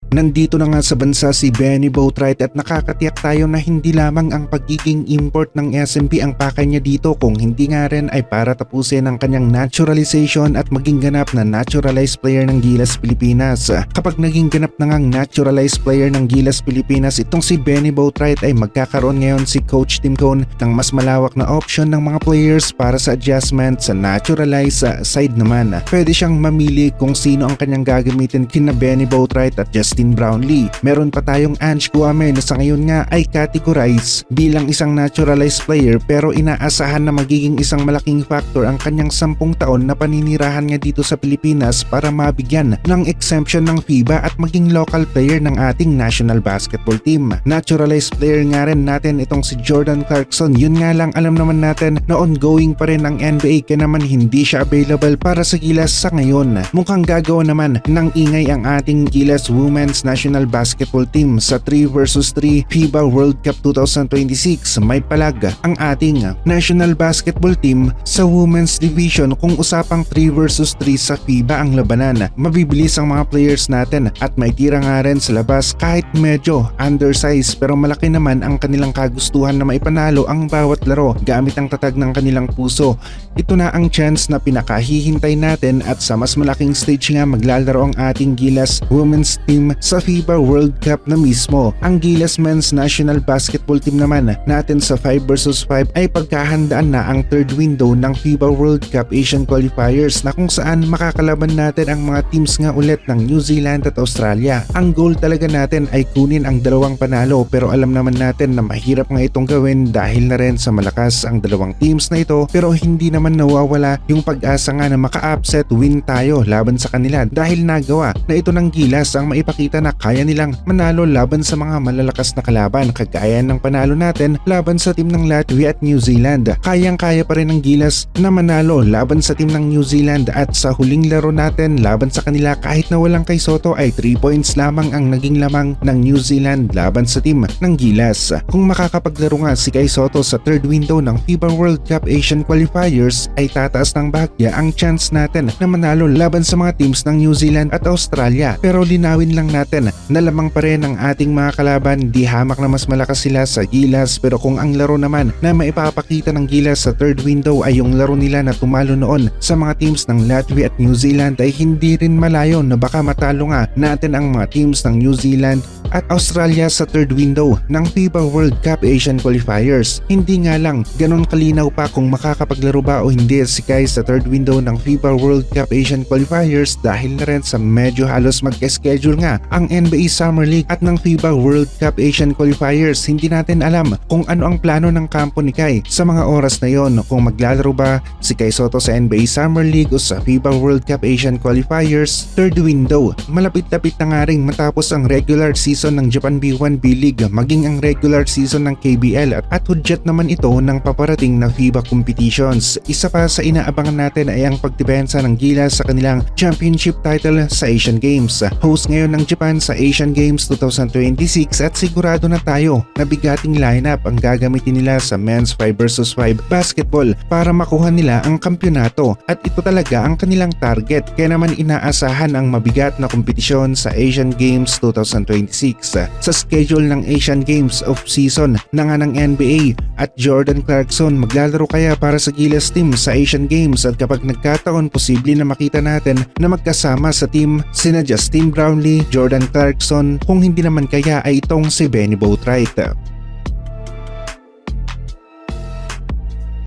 Nandito na nga sa bansa si Benny Boatwright at nakakatiyak tayo na hindi lamang ang pagiging import ng SMP ang pakay niya dito, kung hindi nga rin ay para tapusin ang kanyang naturalization at maging ganap na naturalized player ng Gilas Pilipinas. Kapag naging ganap na ngang naturalized player ng Gilas Pilipinas, itong si Benny Boatwright ay magkakaroon ngayon si Coach Tim Cone ng mas malawak na option ng mga players para sa adjustment sa naturalized side naman. Pwede siyang mamili kung sino ang kanyang gagamitin kina Benny Boatwright at Justin Brownlee. Meron pa tayong Ange Guame na sa ngayon nga ay categorize bilang isang naturalized player, pero inaasahan na magiging isang malaking factor ang kanyang 10 taon na paninirahan nga dito sa Pilipinas para mabigyan ng exemption ng FIBA at maging local player ng ating national basketball team. Naturalized player nga rin natin itong si Jordan Clarkson. Yun nga lang, alam naman natin na ongoing pa rin ang NBA kaya naman hindi siya available para sa Gilas sa ngayon. Mukhang gagawa naman ng ingay ang ating Gilas Women's National Basketball Team sa 3 vs 3 FIBA World Cup 2026. May palag ang ating National Basketball Team sa Women's Division kung usapang 3 vs 3 sa FIBA ang labanan. Mabibilis ang mga players natin at may tira nga rin sa labas kahit medyo undersized, pero malaki naman ang kanilang kagustuhan na maipanalo ang bawat laro gamit ang tatag ng kanilang puso. Ito na ang chance na pinakahihintay natin at sa mas malaking stage nga maglalaro ang ating Gilas Women's Team sa FIBA World Cup na mismo. Ang Gilas Men's National Basketball Team naman natin sa 5 vs 5 ay pagkahandaan na ang third window ng FIBA World Cup Asian Qualifiers na kung saan makakalaban natin ang mga teams nga ulit ng New Zealand at Australia. Ang goal talaga natin ay kunin ang dalawang panalo, pero alam naman natin na mahirap nga itong gawin dahil na rin sa malakas ang dalawang teams na ito, pero hindi naman nawawala yung pag-asa nga na maka-upset win tayo laban sa kanila dahil nagawa na ito ng Gilas ang maipakita na kaya nilang manalo laban sa mga malalakas na kalaban, kagaya ng panalo natin laban sa team ng Latvia at New Zealand. Kayang-kaya pa rin ng Gilas na manalo laban sa team ng New Zealand at sa huling laro natin laban sa kanila kahit na walang kay Soto ay 3 points lamang ang naging lamang ng New Zealand laban sa team ng Gilas. Kung makakapaglaro nga si Kai Soto sa third window ng FIBA World Cup Asian Qualifiers ay tataas ng bahagya ang chance natin na manalo laban sa mga teams ng New Zealand at Australia. Pero linawin lang natin na lamang pa rin ang ating mga kalaban, di hamak na mas malakas sila sa Gilas, pero kung ang laro naman na maipapakita ng Gilas sa third window ay yung laro nila na tumalo noon sa mga teams ng Latvia at New Zealand ay hindi rin malayo na baka matalo nga natin ang mga teams ng New Zealand at Australia sa third window ng FIBA World Cup Asian Qualifiers. Hindi nga lang ganon kalinaw pa kung makakapaglaro ba o hindi si Kai sa third window ng FIBA World Cup Asian Qualifiers dahil na rin sa medyo halos mag-schedule nga ang NBA Summer League at ng FIBA World Cup Asian Qualifiers. Hindi natin alam kung ano ang plano ng kampo ni Kai sa mga oras na yon, kung maglalaro ba si Kai Soto sa NBA Summer League o sa FIBA World Cup Asian Qualifiers third window. Malapit-lapit na nga ring matapos ang regular season ng Japan B1 B-League maging ang regular season ng KBL at hudyat naman ito ng paparating na FIBA competitions. Isa pa sa inaabangan natin ay ang pagdepensa ng Gilas sa kanilang championship title sa Asian Games. Host ngayon ng Japan sa Asian Games 2026 at sigurado na tayo na bigating lineup ang gagamitin nila sa men's 5 vs 5 basketball para makuha nila ang kampyonato, at ito talaga ang kanilang target, kaya naman inaasahan ang mabigat na kompetisyon sa Asian Games 2026. Sa schedule ng Asian Games of season na nga ng NBA at Jordan Clarkson maglalaro kaya para sa Gilas team sa Asian Games, at kapag nagkataon posible na makita natin na magkasama sa team sina Justin Brownlee, Jordan Clarkson, kung hindi naman kaya ay itong si Benny Boatwright.